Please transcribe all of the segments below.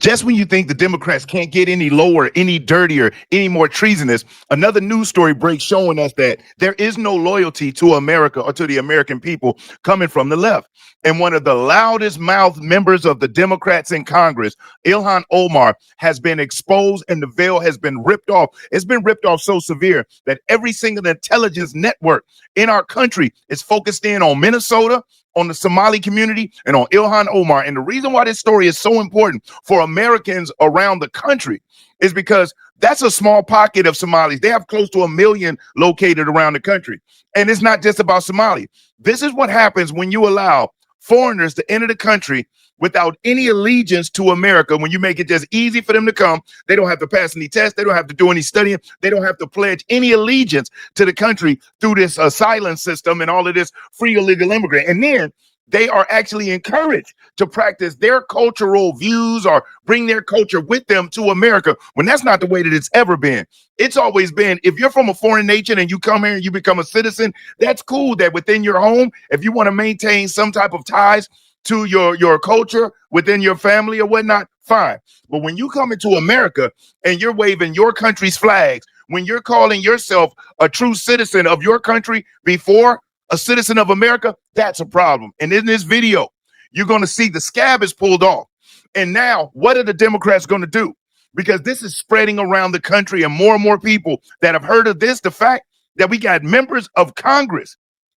Just when you think the Democrats can't get any lower, any dirtier, any more treasonous, another news story breaks showing us that there is no loyalty to America or to the American people coming from the left. And one of the loudest mouthed members of the Democrats in Congress, Ilhan Omar, has been exposed and the veil has been ripped off. It's been ripped off so severe that every single intelligence network in our country is focused in on Minnesota, on the Somali community, and on Ilhan Omar. And the reason why this story is so important for Americans around the country is because that's a small pocket of Somalis. They have close to 1 million located around the country. And it's not just about Somali. This is what happens when you allow foreigners to enter the country without any allegiance to America. When you make it just easy for them to come, they don't have to pass any tests. They don't have to do any studying. They don't have to pledge any allegiance to the country through this asylum system and all of this free illegal immigrant. And then they are actually encouraged to practice their cultural views or bring their culture with them to America, when that's not the way that it's ever been. It's always been, if you're from a foreign nation and you come here and you become a citizen, that's cool that within your home, if you want to maintain some type of ties to your culture within your family or whatnot, fine. But when you come into America and you're waving your country's flags, when you're calling yourself a true citizen of your country before a citizen of America, that's a problem. And in this video, you're going to see the scab is pulled off. And now what are the Democrats going to do? Because this is spreading around the country and more people that have heard of this, the fact that we got members of Congress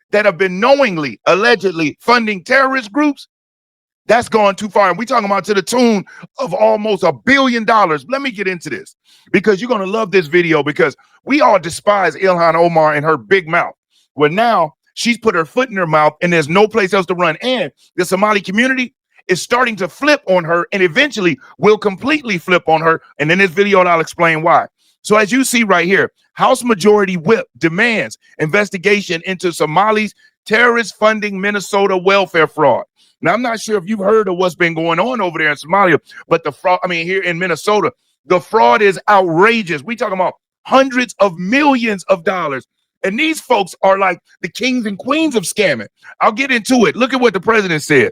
that have been knowingly, allegedly funding terrorist groups. That's gone too far. And we're talking about to the tune of almost $1 billion. Let me get into this because you're going to love this video, because we all despise Ilhan Omar and her big mouth. Well, now she's put her foot in her mouth and there's no place else to run. And the Somali community is starting to flip on her and eventually will completely flip on her. And in this video, I'll explain why. So as you see right here, House Majority Whip demands investigation into Somalis terrorist funding Minnesota welfare fraud. Now, I'm not sure if you've heard of what's been going on over there in Somalia, but the fraud, here in Minnesota, the fraud is outrageous. We talking about hundreds of millions of dollars. And these folks are like the kings and queens of scamming. I'll get into it. Look at what the president said.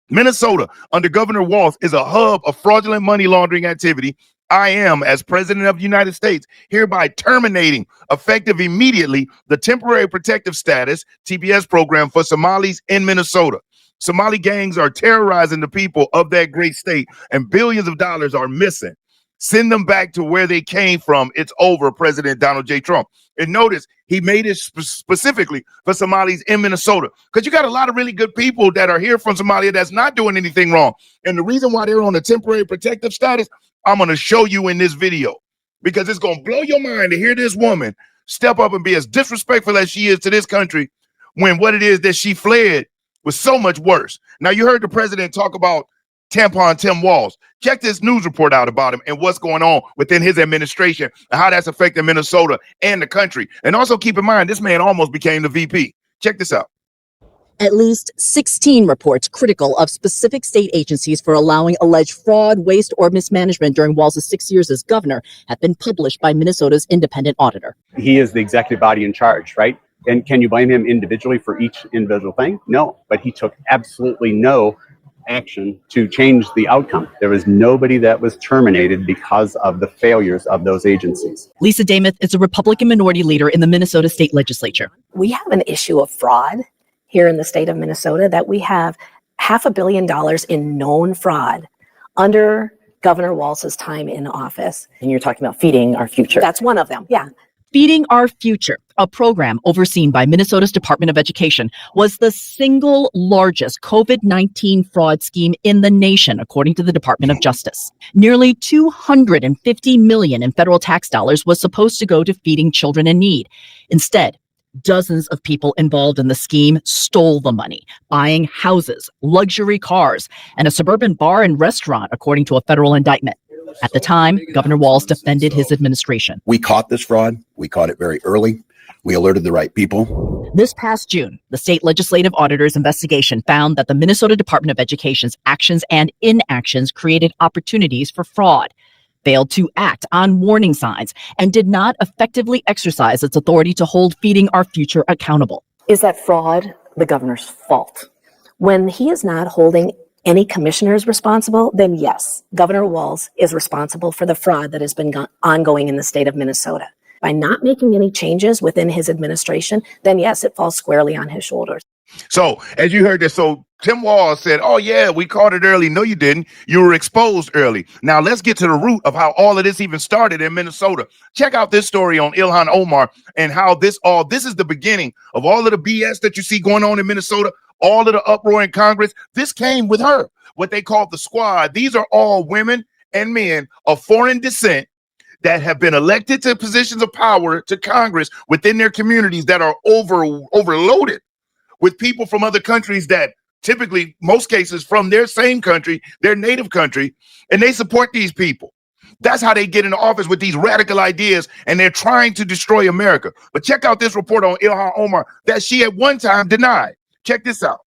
Minnesota, under Governor Walz, is a hub of fraudulent money laundering activity. I am, as president of the United States, hereby terminating, effective immediately, the temporary protective status, TPS program for Somalis in Minnesota. Somali gangs are terrorizing the people of that great state, and billions of dollars are missing. Send them back to where they came from. It's over, President Donald J. Trump. And notice he made it specifically for Somalis in Minnesota, because you got a lot of really good people that are here from Somalia that's not doing anything wrong. And the reason why they're on a temporary protective status, I'm going to show you in this video, because it's going to blow your mind to hear this woman step up and be as disrespectful as she is to this country when what it is that she fled was so much worse. Now, you heard the president talk about tampon Tim Walz. Check this news report out about him and what's going on within his administration and how that's affecting Minnesota and the country. And also keep in mind, this man almost became the VP. Check this out. At least 16 reports critical of specific state agencies for allowing alleged fraud, waste, or mismanagement during Walz's 6 years as governor have been published by Minnesota's independent auditor. He is the executive body in charge, right? And can you blame him individually for each individual thing? No, but he took absolutely no action to change the outcome. There was nobody that was terminated because of the failures of those agencies. Lisa Dameth is a Republican minority leader in the Minnesota state legislature. We have an issue of fraud here in the state of Minnesota, that we have $500 million in known fraud under Governor Walz's time in office. And you're talking about feeding our future. That's one of them, yeah. Feeding Our Future, a program overseen by Minnesota's Department of Education, was the single largest COVID-19 fraud scheme in the nation, according to the Department of Justice. Nearly $250 million in federal tax dollars was supposed to go to feeding children in need. Instead, dozens of people involved in the scheme stole the money, buying houses, luxury cars, and a suburban bar and restaurant, according to a federal indictment. At the time, Governor Walz defended his administration. We caught this fraud. We caught it very early. We alerted the right people. This past June, the state legislative auditor's investigation found that the Minnesota Department of Education's actions and inactions created opportunities for fraud, failed to act on warning signs, and did not effectively exercise its authority to hold Feeding Our Future accountable. Is that fraud the governor's fault? When he is not holding any commissioner is responsible, then yes, Governor Walz is responsible for the fraud that has been ongoing in the state of Minnesota. By not making any changes within his administration, then yes, it falls squarely on his shoulders. So as you heard this, so Tim Walz said, oh yeah, we caught it early. No, you didn't. You were exposed early. Now let's get to the root of how all of this even started in Minnesota. Check out this story on Ilhan Omar and how this is the beginning of all of the BS that you see going on in Minnesota, all of the uproar in Congress. This came with her, what they call the squad. These are all women and men of foreign descent that have been elected to positions of power to Congress within their communities that are overloaded with people from other countries that typically, most cases, from their same country, their native country, and they support these people. That's how they get into office, with these radical ideas, and they're trying to destroy America. But check out this report on Ilhan Omar that she at one time denied. Check this out.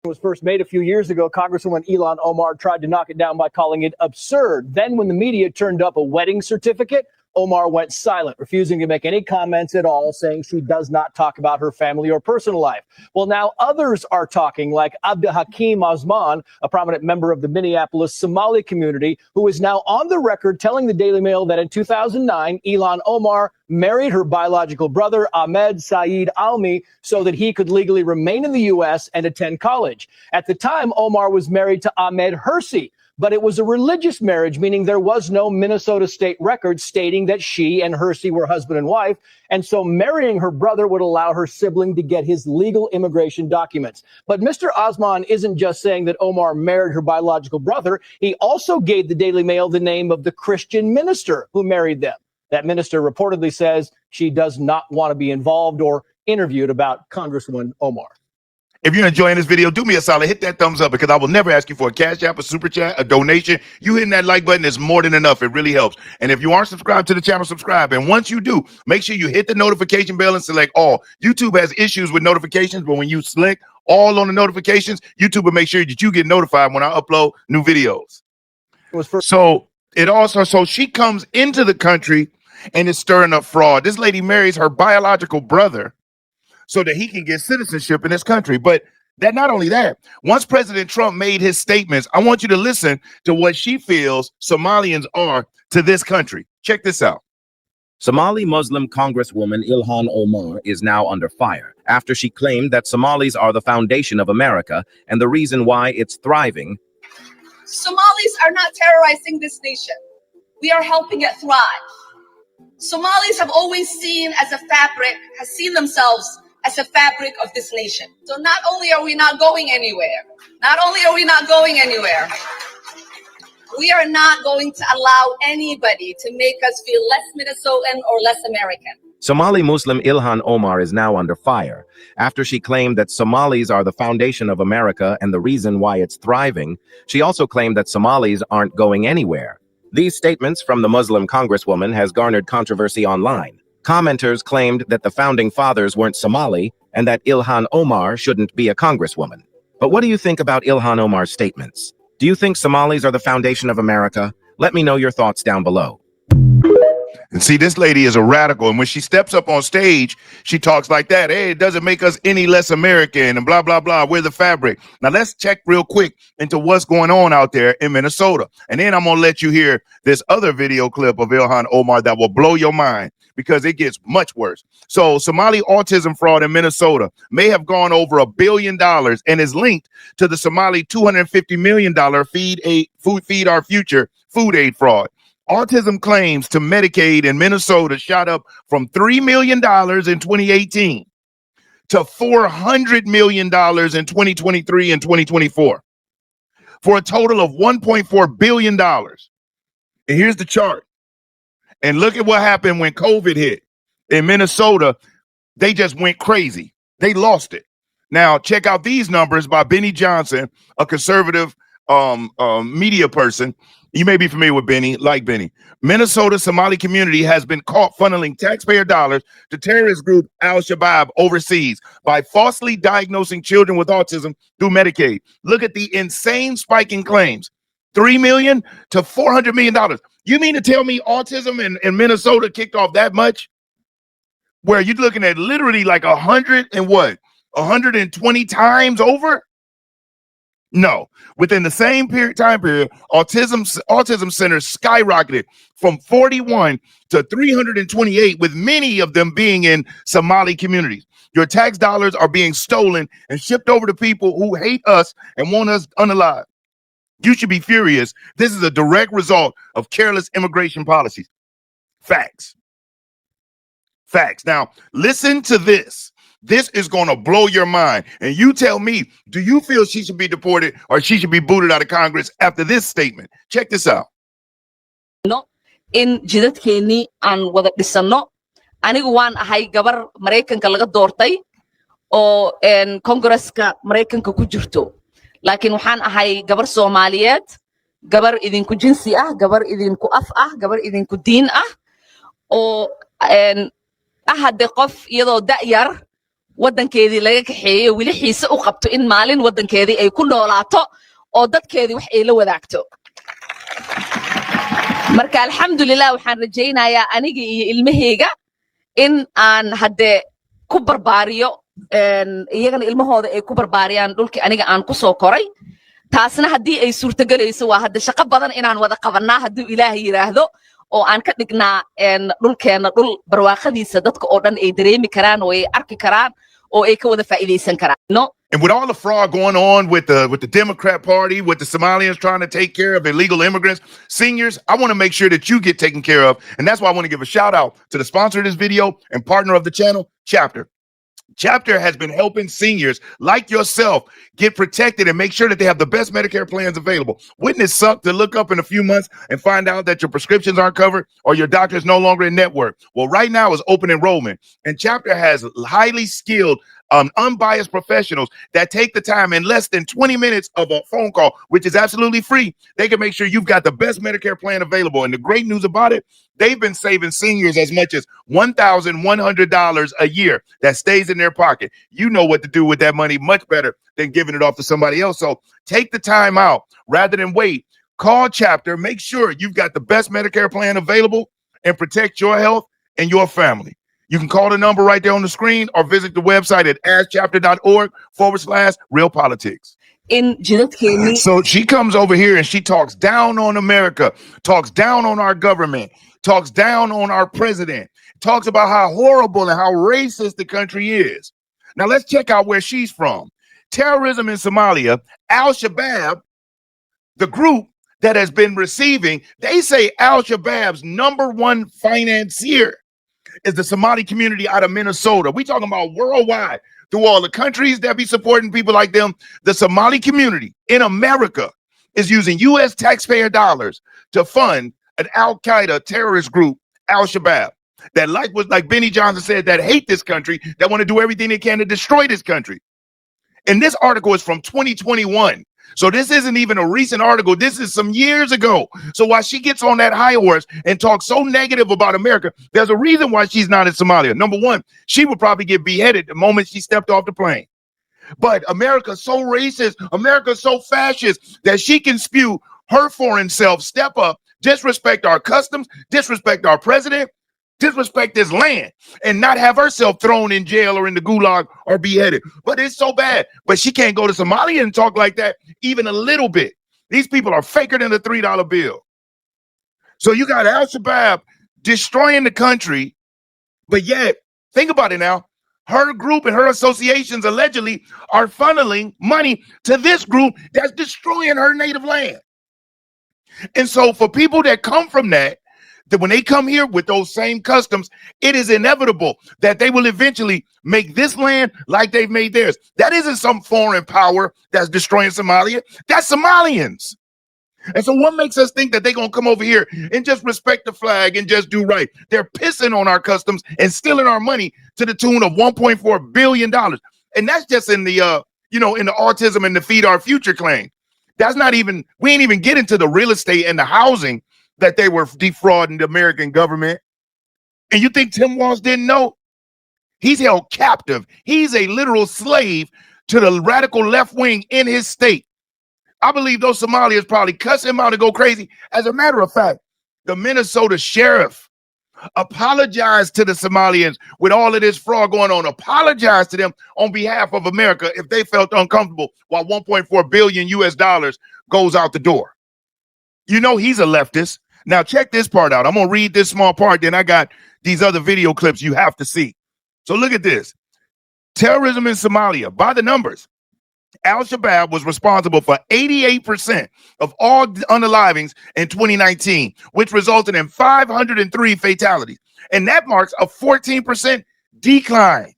Was first made a few years ago, Congresswoman Ilhan Omar tried to knock it down by calling it absurd. Then when the media turned up a wedding certificate, Omar went silent, refusing to make any comments at all, saying she does not talk about her family or personal life. Well, now others are talking, like Abdul Hakim Osman, a prominent member of the Minneapolis Somali community, who is now on the record telling the Daily Mail that in 2009, Ilhan Omar married her biological brother, Ahmed Saeed Almi, so that he could legally remain in the U.S. and attend college. At the time, Omar was married to Ahmed Hersey, but it was a religious marriage, meaning there was no Minnesota state record stating that she and Hersey were husband and wife. And so marrying her brother would allow her sibling to get his legal immigration documents. But Mr. Osman isn't just saying that Omar married her biological brother. He also gave the Daily Mail the name of the Christian minister who married them. That minister reportedly says she does not want to be involved or interviewed about Congresswoman Omar. If you're enjoying this video, do me a solid, hit that thumbs up, because I will never ask you for a cash app, a super chat, a donation. You hitting that like button is more than enough. It really helps. And if you aren't subscribed to the channel, subscribe. And once you do, make sure you hit the notification bell and select all. YouTube has issues with notifications, but when you select all on the notifications, YouTube will make sure that you get notified when I upload new videos. So she comes into the country and is stirring up fraud. This lady marries her biological brother so that he can get citizenship in this country. But that not only that, once President Trump made his statements, I want you to listen to what she feels Somalians are to this country. Check this out. Somali Muslim Congresswoman Ilhan Omar is now under fire after she claimed that Somalis are the foundation of America and the reason why it's thriving. Somalis are not terrorizing this nation. We are helping it thrive. Somalis have always seen themselves as a fabric of this nation. So not only are we not going anywhere, we are not going to allow anybody to make us feel less Minnesotan or less American. Somali Muslim Ilhan Omar is now under fire after she claimed that Somalis are the foundation of America and the reason why it's thriving. She also claimed that Somalis aren't going anywhere. These statements from the Muslim Congresswoman has garnered controversy online. Commenters claimed that the founding fathers weren't Somali and that Ilhan Omar shouldn't be a congresswoman. But what do you think about Ilhan Omar's statements? Do you think Somalis are the foundation of America? Let me know your thoughts down below. And see, this lady is a radical. And when she steps up on stage, she talks like that. Hey, it doesn't make us any less American and blah, blah, blah. We're the fabric. Now, let's check real quick into what's going on out there in Minnesota. And then I'm going to let you hear this other video clip of Ilhan Omar that will blow your mind, because it gets much worse. So Somali autism fraud in Minnesota may have gone over $1 billion and is linked to the Somali $250 million Feed Our Future food aid fraud. Autism claims to Medicaid in Minnesota shot up from $3 million in 2018 to $400 million in 2023 and 2024 for a total of $1.4 billion. And here's the chart. And look at what happened when COVID hit in Minnesota. They just went crazy. They lost it. Now, check out these numbers by Benny Johnson, a conservative media person. You may be familiar with Benny, like Benny. Minnesota Somali community has been caught funneling taxpayer dollars to terrorist group Al-Shabaab overseas by falsely diagnosing children with autism through Medicaid. Look at the insane spike in claims. $3 million to $400 million. You mean to tell me autism in Minnesota kicked off that much? Where you're looking at literally like 120 times over? No. Within the same time period, autism centers skyrocketed from 41 to 328, with many of them being in Somali communities. Your tax dollars are being stolen and shipped over to people who hate us and want us unalive. You should be furious. This is a direct result of careless immigration policies. Facts. Facts. Now, listen to this. This is going to blow your mind. And you tell me, do you feel she should be deported or she should be booted out of Congress after this statement? Check this out. In jidadkeennii aan wada dhisano, anigu waan ahay gabar Mareykanka laga doortay oo Kongresska Mareykanka ku jirto. Laakiin waxaan ahay gabar Soomaaliyeed, gabar idinku jinsi ah, gabar idinku af ah, gabar idinku diin ah, oo hadde qof iyadoo da'yar waddankeedii laga kaxeeyay wili xiise u qabto in maalin waddankeedii ay ku noolaato oo dadkeedii wax ay la wadaagto. Marka alxamdulillah waxaan rajaynayaa aniga iyo ilmahayga in aan hadde ku barbaariyo iyagana ilmahooda ay ku barbaariyaan dhulkii aniga aan ku soo koray. Taasna haddii ay suurtagelayso waa hadde shaqo badan inaan wada qabanaa hadduu Ilaahay yiraahdo oo aan ka dhignaa dhulkeena dhul barwaaqadiisa dadka oo dhan ay dareemi karaan oo ay arki karaan oo ay ka wada faa'iideysan karaan. No. And with all the fraud going on with the Democrat Party, with the Somalians trying to take care of illegal immigrants, seniors, I want to make sure that you get taken care of. And that's why I want to give a shout out to the sponsor of this video and partner of the channel, Chapter. Chapter has been helping seniors like yourself get protected and make sure that they have the best Medicare plans available. Wouldn't it suck to look up in a few months and find out that your prescriptions aren't covered or your doctor is no longer in network? Well, right now is open enrollment, and Chapter has highly skilled, unbiased professionals that take the time in less than 20 minutes of a phone call, which is absolutely free. They can make sure you've got the best Medicare plan available. And the great news about it, they've been saving seniors as much as $1,100 a year that stays in their pocket. You know what to do with that money much better than giving it off to somebody else. So take the time out rather than wait. Call Chapter. Make sure you've got the best Medicare plan available and protect your health and your family. You can call the number right there on the screen or visit the website at askchapter.org/realpolitics. So she comes over here and she talks down on America, talks down on our government, talks down on our president, talks about how horrible and how racist the country is. Now let's check out where she's from. Terrorism in Somalia, Al-Shabaab, the group that has been receiving, they say Al-Shabaab's #1 financier is the Somali community out of Minnesota. We talking about worldwide through all the countries that be supporting people like them. The Somali community in America is using U.S. taxpayer dollars to fund an Al-QAIDA terrorist group, Al-Shabaab, that like Benny Johnson said, that hate this country, that want to do everything they can to destroy this country. And this article is from 2021. So this isn't even a recent article. This is some years ago. So while she gets on that high horse and talks so negative about America, there's a reason why she's not in Somalia. Number one, she would probably get beheaded the moment she stepped off the plane. But America's so racist, America's so fascist that she can spew her foreign self, step up, disrespect our customs, disrespect our president, disrespect this land, and not have herself thrown in jail or in the gulag or beheaded. But it's so bad. But she can't go to Somalia and talk like that even a little bit. These people are faker than a $3 bill. So you got Al-Shabaab destroying the country, but yet, think about it now, her group and her associations allegedly are funneling money to this group that's destroying her native land. And so for people that come from that when they come here with those same customs, it is inevitable that they will eventually make this land like they've made theirs. That isn't some foreign power that's destroying Somalia. That's Somalians. And so what makes us think that they're going to come over here and just respect the flag and just do right? They're pissing on our customs and stealing our money to the tune of $1.4 billion. And that's just in the, in the autism and the Feed Our Future claim. That's not even, we ain't even get into the real estate and the housing that they were defrauding the American government. And you think Tim Walz didn't know? He's held captive. He's a literal slave to the radical left wing in his state. I believe those Somalians probably cuss him out and go crazy. As a matter of fact, the Minnesota sheriff Apologize to the Somalians with all of this fraud going on. Apologize to them on behalf of America if they felt uncomfortable while 1.4 billion US dollars goes out the door. You know he's a leftist. Now check this part out. I'm going to read this small part, then I got these other video clips you have to see. So look at this. Terrorism in Somalia, by the numbers, Al-Shabaab was responsible for 88% of all unalivings in 2019, which resulted in 503 fatalities. And that marks a 14% decline.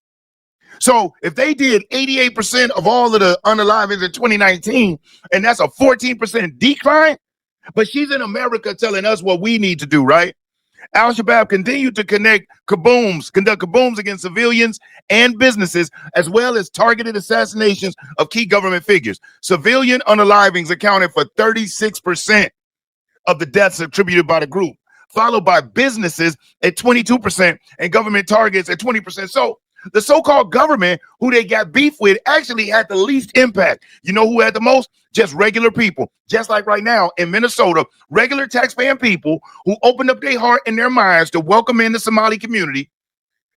So if they did 88% of all of the unalivings in 2019, and that's a 14% decline, but she's in America telling us what we need to do, right? Al-Shabaab continued to conduct kabooms against civilians and businesses, as well as targeted assassinations of key government figures. Civilian unalivings accounted for 36% of the deaths attributed by the group, followed by businesses at 22% and government targets at 20%. So the so-called government who they got beef with actually had the least impact. You know who had the most? Just regular people. Just like right now in Minnesota, regular taxpaying people who opened up their heart and their minds to welcome in the Somali community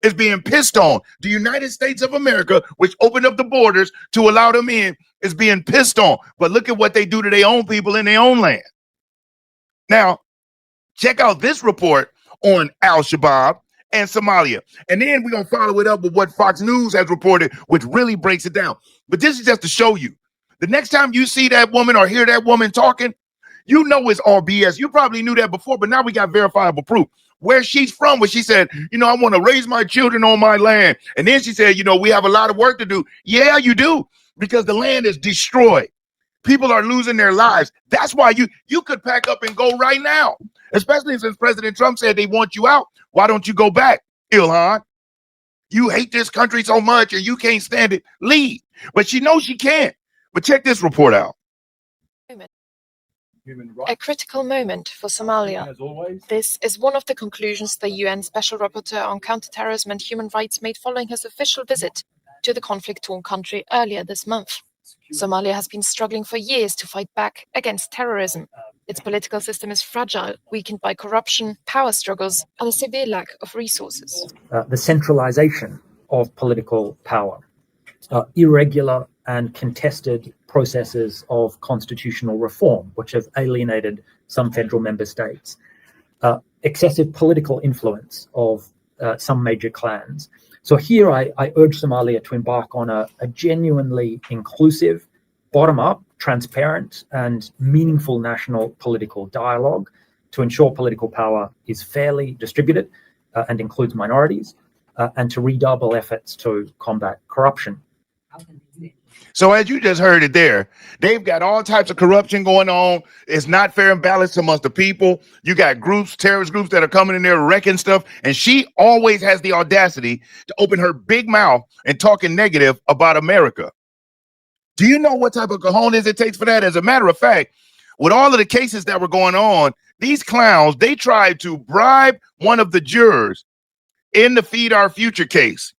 is being pissed on. The United States of America, which opened up the borders to allow them in, is being pissed on. But look at what they do to their own people in their own land. Now, check out this report on Al-Shabaab and Somalia. And then we're going to follow it up with what Fox News has reported, which really breaks it down. But this is just to show you. The next time you see that woman or hear that woman talking, you know it's all BS. You probably knew that before, but now we got verifiable proof. Where she's from, where she said, I want to raise my children on my land. And then she said, we have a lot of work to do. Yeah, you do, because the land is destroyed. People are losing their lives. That's why you could pack up and go right now, especially since President Trump said they want you out. Why don't you go back, Ilhan? You hate this country so much and you can't stand it. Leave. But she knows she can't. But check this report out. A critical moment for Somalia. This is one of the conclusions the UN Special Rapporteur on Counterterrorism and Human Rights made following his official visit to the conflict-torn country earlier this month. Somalia has been struggling for years to fight back against terrorism. Its political system is fragile, weakened by corruption, power struggles, and a severe lack of resources. The centralization of political power, irregular and contested processes of constitutional reform, which have alienated some federal member states, excessive political influence of some major clans. So here I urge Somalia to embark on a genuinely inclusive, bottom-up, transparent, and meaningful national political dialogue to ensure political power is fairly distributed and includes minorities, and to redouble efforts to combat corruption. So as you just heard it there, they've got all types of corruption going on. It's not fair and balanced amongst the people. You got groups, terrorist groups that are coming in there wrecking stuff. And she always has the audacity to open her big mouth and talking negative about America. Do you know what type of cojones it takes for that? As a matter of fact, with all of the cases that were going on, these clowns, they tried to bribe one of the jurors in the Feed Our Future case.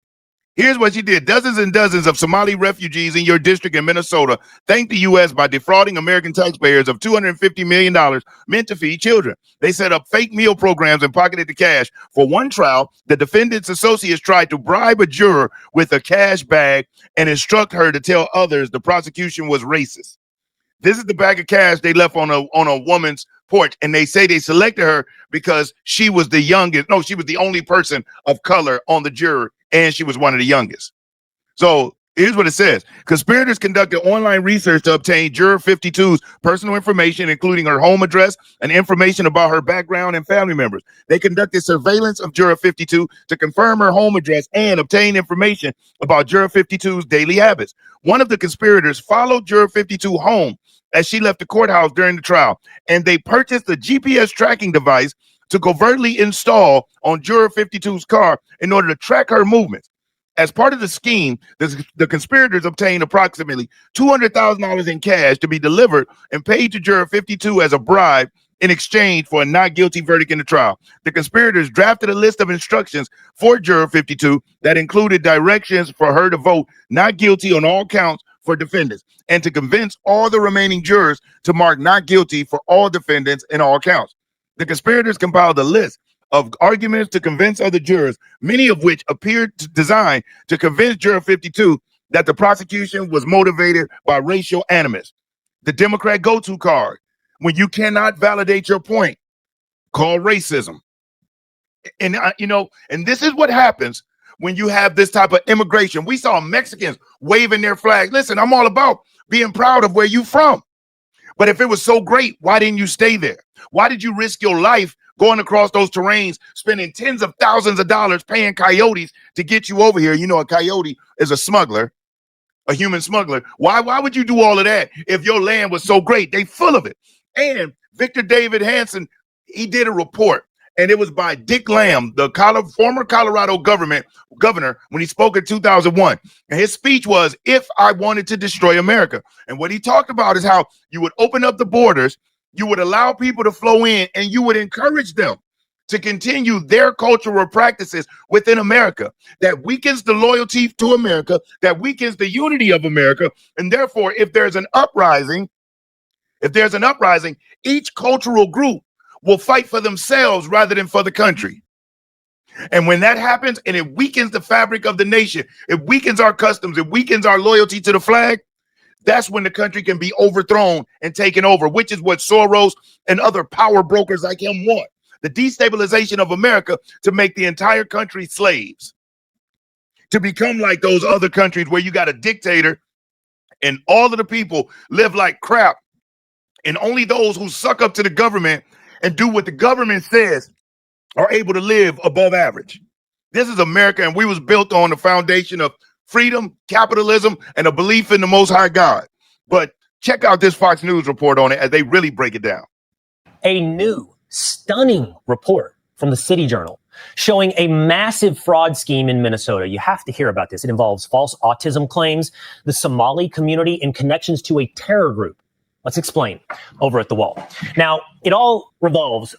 Here's what she did. Dozens and dozens of Somali refugees in your district in Minnesota thanked the U.S. by defrauding American taxpayers of $250 million meant to feed children. They set up fake meal programs and pocketed the cash. For one trial, the defendant's associates tried to bribe a juror with a cash bag and instruct her to tell others the prosecution was racist. This is the bag of cash they left on a woman's porch, and they say they selected her because she was the youngest. No, she was the only person of color on the jury, and she was one of the youngest. So here's what it says. Conspirators conducted online research to obtain Juror 52's personal information, including her home address and information about her background and family members. They conducted surveillance of Juror 52 to confirm her home address and obtain information about Juror 52's daily habits. One of the conspirators followed Juror 52 home as she left the courthouse during the trial, and they purchased a GPS tracking device to covertly install on Juror 52's car in order to track her movements. As part of the scheme, the conspirators obtained approximately $200,000 in cash to be delivered and paid to Juror 52 as a bribe in exchange for a not guilty verdict in the trial. The conspirators drafted a list of instructions for Juror 52 that included directions for her to vote not guilty on all counts for defendants, and to convince all the remaining jurors to mark not guilty for all defendants in all counts. The conspirators compiled a list of arguments to convince other jurors, many of which appeared designed to convince juror 52 that the prosecution was motivated by racial animus. The Democrat go-to card, when you cannot validate your point, called racism. And and this is what happens when you have this type of immigration. We saw Mexicans waving their flags. Listen, I'm all about being proud of where you from. But if it was so great, why didn't you stay there? Why did you risk your life going across those terrains, spending tens of thousands of dollars paying coyotes to get you over here? You know, a coyote is a smuggler, a human smuggler. Why would you do all of that if your land was so great? They full of it. And Victor David Hanson, he did a report, and it was by Dick Lamb, the former Colorado governor, when he spoke in 2001. And his speech was, "If I wanted to destroy America." And what he talked about is how you would open up the borders, you would allow people to flow in, and you would encourage them to continue their cultural practices within America. That weakens the loyalty to America, that weakens the unity of America. And therefore, if there's an uprising, each cultural group will fight for themselves rather than for the country. And when that happens, and it weakens the fabric of the nation, it weakens our customs, it weakens our loyalty to the flag, that's when the country can be overthrown and taken over, which is what Soros and other power brokers like him want. The destabilization of America to make the entire country slaves, to become like those other countries where you got a dictator and all of the people live like crap, and only those who suck up to the government and do what the government says are able to live above average. This is America, and we was built on the foundation of freedom, capitalism, and a belief in the Most High God. But check out this Fox News report on it as they really break it down. A new, stunning report from the City Journal showing a massive fraud scheme in Minnesota. You have to hear about this. It involves false autism claims, the Somali community, and connections to a terror group. Let's explain over at The Wall. Now, it all revolves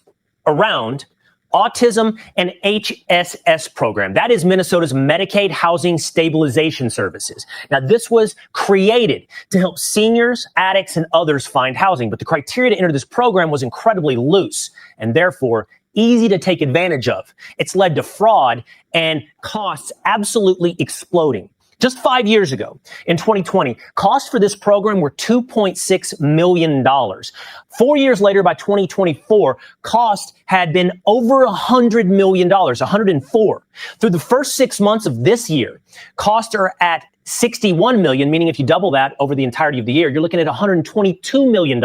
around Autism and HSS program. That is Minnesota's Medicaid Housing Stabilization Services. Now, this was created to help seniors, addicts, and others find housing, but the criteria to enter this program was incredibly loose and therefore easy to take advantage of. It's led to fraud and costs absolutely exploding. Just 5 years ago, in 2020, costs for this program were $2.6 million. 4 years later, by 2024, costs had been over $100 million, 104. Through the first 6 months of this year, costs are at 61 million, meaning if you double that over the entirety of the year, you're looking at $122 million.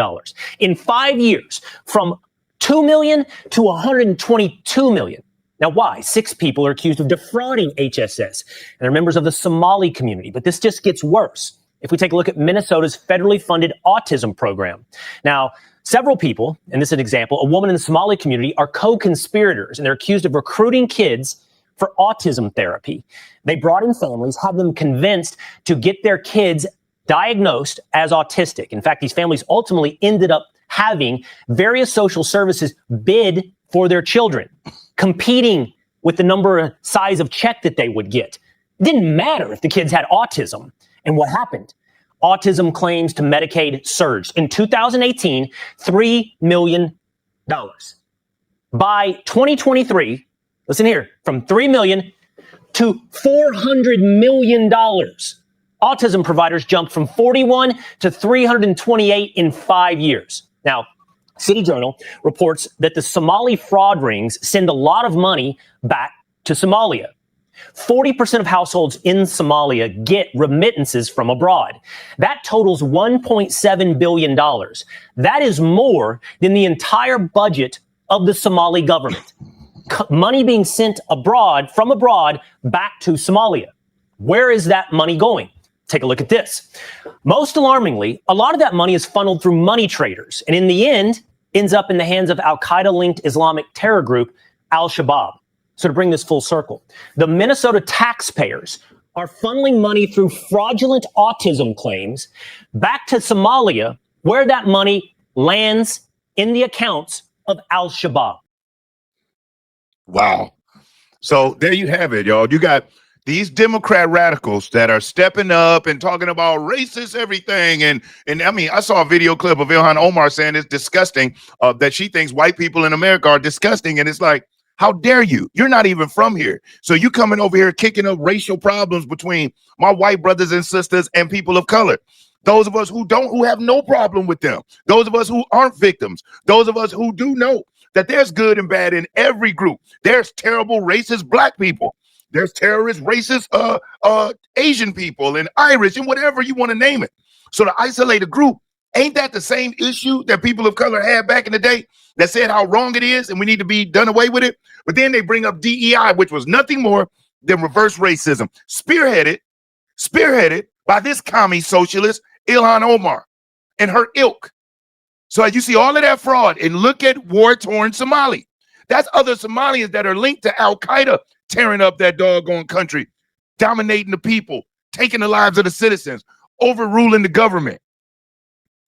In 5 years, from 2 million to 122 million. Now, why? 6 people are accused of defrauding HSS, and they're members of the Somali community. But this just gets worse. If we take a look at Minnesota's federally funded autism program. Now, several people, and this is an example, a woman in the Somali community, are co-conspirators, and they're accused of recruiting kids for autism therapy. They brought in families, had them convinced to get their kids diagnosed as autistic. In fact, these families ultimately ended up having various social services bid for their children, competing with the number size of check that they would get. It didn't matter if the kids had autism. And what happened? Autism claims to Medicaid surged. In 2018, $3 million. By 2023, listen here, from $3 million to $400 million. Autism providers jumped from 41 to 328 in 5 years. Now, City Journal reports that the Somali fraud rings send a lot of money back to Somalia. 40% of households in Somalia get remittances from abroad. That totals $1.7 billion. That is more than the entire budget of the Somali government. Money being sent abroad, from abroad, back to Somalia. Where is that money going? Take a look at this. Most alarmingly, a lot of that money is funneled through money traders, and in the end, ends up in the hands of Al-QAIDA-linked Islamic terror group Al-Shabaab. So to bring this full circle, the Minnesota taxpayers are funneling money through fraudulent autism claims back to Somalia, where that money lands in the accounts of Al-Shabaab. Wow. So there you have it, y'all. You got these Democrat radicals that are stepping up and talking about racist everything. And I mean, I saw a video clip of Ilhan Omar saying it's disgusting that she thinks white people in America are disgusting. And it's like, How dare you? You're not even from here. So you coming over here kicking up racial problems between my white brothers and sisters and people of color. Those of us who have no problem with them. Those of us who aren't victims. Those of us who do know that there's good and bad in every group. There's terrible racist black people. There's terrorist racist Asian people and Irish and whatever you want to name it. So to isolate a group, ain't that the same issue that people of color had back in the day that said how wrong it is and we need to be done away with it? But then they bring up DEI, which was nothing more than reverse racism, spearheaded by this commie socialist, Ilhan Omar, and her ilk. So as you see all of that fraud, and look at war-torn Somali. That's other Somalians that are linked to Al-QAIDA tearing up that doggone country, dominating the people, taking the lives of the citizens, overruling the government,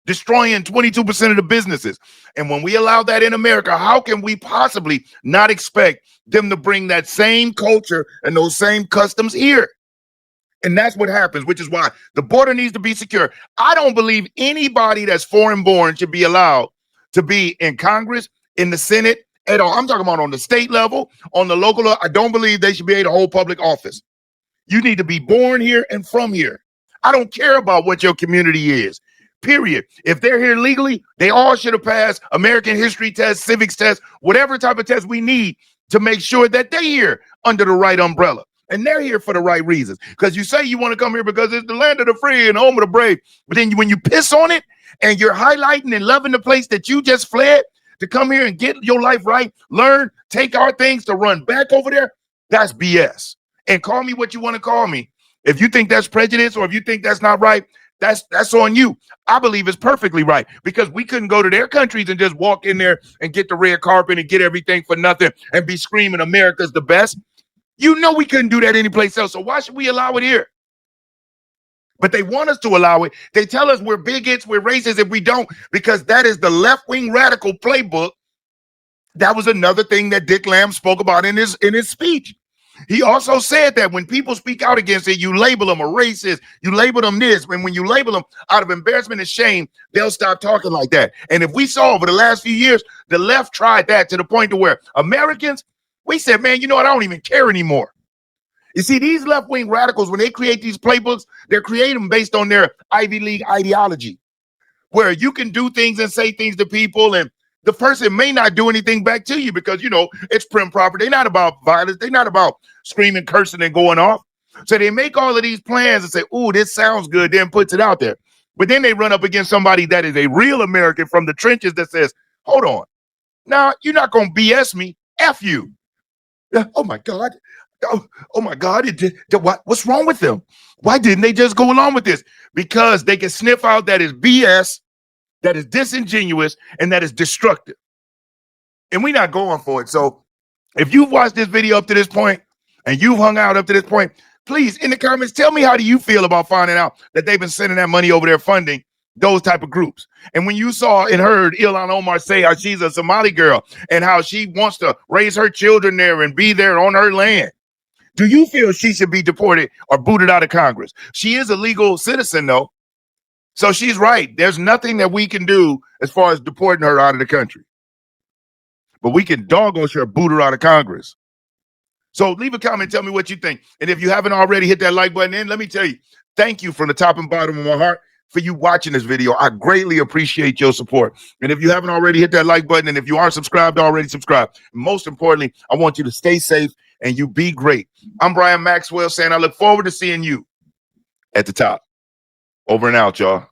destroying 22% of the businesses. And when we allow that in America, how can we possibly not expect them to bring that same culture and those same customs here? And that's what happens, which is why the border needs to be secure. I don't believe anybody that's foreign born should be allowed to be in Congress, in the Senate at all. I'm talking about on the state level, on the local level. I don't believe they should be able to hold public office. You need to be born here and from here. I don't care about what your community is, period. If they're here legally, they all should have passed American history tests, civics tests, whatever type of test we need to make sure that they're here under the right umbrella. And they're here for the right reasons. Because you say you want to come here because it's the land of the free and home of the brave. But then when you piss on it and you're highlighting and loving the place that you just fled to come here and get your life right, learn, take our things to run back over there, that's BS. And call me what you want to call me. If you think that's prejudice or if you think that's not right, that's on you. I believe it's perfectly right because we couldn't go to their countries and just walk in there and get the red carpet and get everything for nothing and be screaming America's the best. You know we couldn't do that anyplace else, so why should we allow it here? But they want us to allow it. They tell us we're bigots, we're racist if we don't, because that is the left-wing radical playbook. That was another thing that Dick Lamb spoke about in his speech. He also said that when people speak out against it, you label them a racist, you label them this, and when you label them out of embarrassment and shame, they'll stop talking like that. And if we saw over the last few years, the left tried that to the point to where Americans, we said, man, you know what? I don't even care anymore. You see, these left-wing radicals, when they create these playbooks, they're creating them based on their Ivy League ideology, where you can do things and say things to people, and the person may not do anything back to you because, you know, it's prim property. They're not about violence. They're not about screaming, cursing, and going off. So they make all of these plans and say, ooh, this sounds good, then puts it out there. But then they run up against somebody that is a real American from the trenches that says, hold on. Now, you're not going to BS me. F you. Oh my God. Oh my God. What's wrong with them? Why didn't they just go along with this? Because they can sniff out that is BS, that is disingenuous, and that is destructive. And we're not going for it. So if you've watched this video up to this point and you've hung out up to this point, please, in the comments, tell me how do you feel about finding out that they've been sending that money over there funding those type of groups. And when you saw and heard Ilhan Omar say how she's a Somali girl and how she wants to raise her children there and be there on her land, do you feel she should be deported or booted out of Congress? She is a legal citizen, though. So she's right. There's nothing that we can do as far as deporting her out of the country. But we can doggone sure boot her out of Congress. So leave a comment, tell me what you think. And if you haven't already, hit that like button. And let me tell you, thank you from the top and bottom of my heart for you watching this video. I greatly appreciate your support. And if you haven't already, hit that like button. And if you are subscribed, already subscribe. Most importantly, I want you to stay safe and you be great. I'm Brian Maxwell saying I look forward to seeing you at the top. Over and out, y'all.